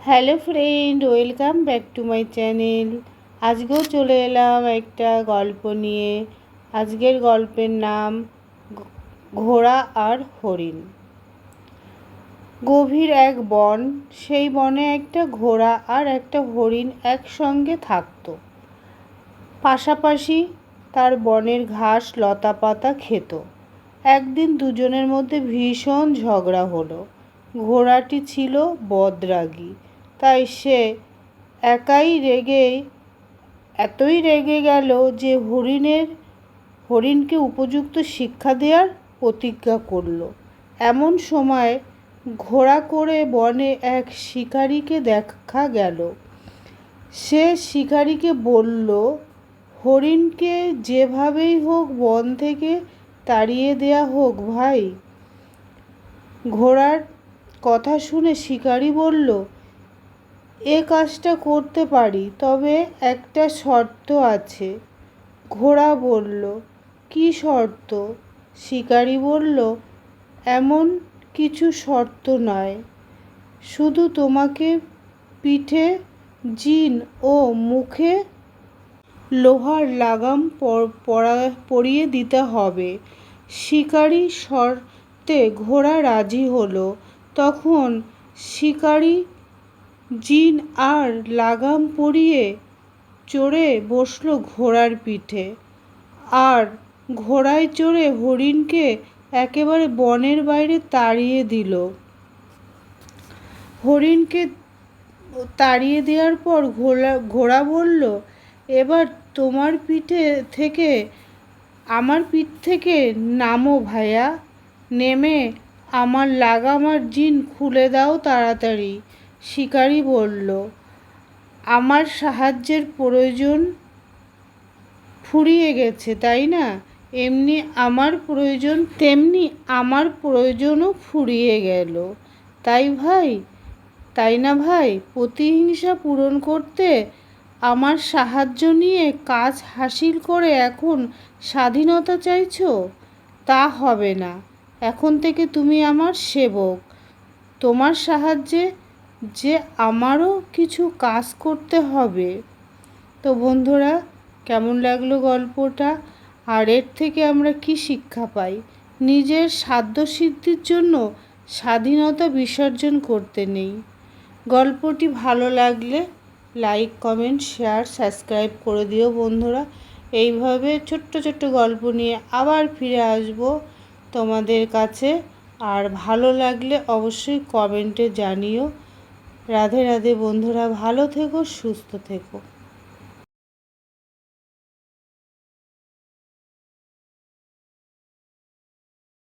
Hello friend, welcome back to my channel. আজকেও চলে এলাম একটা গল্প নিয়ে। আজকের গল্পের নাম ঘোড়া আর হরিণ। গভীর এক বন, সেই বনে একটা ঘোড়া আর একটা হরিণ একসঙ্গে থাকতো। পাশাপাশি তার বনের ঘাস লতাপাতা খেত। একদিন দুজনের মধ্যে ভীষণ ঝগড়া হলো। ঘোড়াটি ছিল বদরাগী, তাই সে এতই রেগে গেল যে হরিণকে উপযুক্ত শিক্ষা দেওয়ার প্রতিজ্ঞা করল। এমন সময় ঘোড়া করে বনে এক শিকারীকে দেখা গেল। সে শিকারীকে বলল, হরিণকে যেভাবেই হোক বন থেকে তাড়িয়ে দেয়া হোক ভাই। ঘোড়ার কথা শুনে শিকারী বলল, এ কাজটা করতে পারি, তবে একটা শর্ত আছে। ঘোড়া বলল, কী শর্ত? শিকারী বলল, এমন কিছু শর্ত নয়, শুধু তোমাকে পিঠে জিন ও মুখে লোহার লাগাম পরিয়ে দিতে হবে। শিকারী শর্তে ঘোড়া রাজি হলো। তখন শিকারী জিন আর লাগাম পরিয়ে চড়ে বসল ঘোড়ার পিঠে, আর ঘোড়ায় চড়ে হরিণকে একেবারে বনের বাইরে তাড়িয়ে দিল। হরিণকে তাড়িয়ে দেওয়ার পর ঘোড়া বলল, এবার আমার পিঠ থেকে নামো ভাইয়া, নেমে আমার লাগাম আর জিন খুলে দাও তাড়াতাড়ি। শিকারী বলল, আমার সাহায্যের প্রয়োজন ফুরিয়ে গেছে, তাই না? তেমনি আমার প্রয়োজনও ফুরিয়ে গেল, তাই না ভাই? প্রতিহিংসা পূরণ করতে আমার সাহায্য নিয়ে কাজ হাসিল করে এখন স্বাধীনতা চাইছো? তা হবে না। এখন থেকে তুমি আমার সেবক। তোমার সাহায্যে যে আমারও কিছু কাজ করতে হবে। তো বন্ধুরা, কেমন লাগলো গল্পটা? আর এর থেকে আমরা কি শিক্ষা পাই? নিজের সাধ্যসিদ্ধির জন্য স্বাধীনতা বিসর্জন করতে নেই। গল্পটি ভালো লাগলে লাইক, কমেন্ট, শেয়ার, সাবস্ক্রাইব করে দিও বন্ধুরা। এইভাবে ছোট্ট ছোট্ট গল্প নিয়ে আবার ফিরে আসব তোমাদের কাছে। আর ভালো লাগলে অবশ্যই কমেন্টে জানিও। রাধে রাধে বন্ধুরা, ভালো থেকো, সুস্থ থেকো।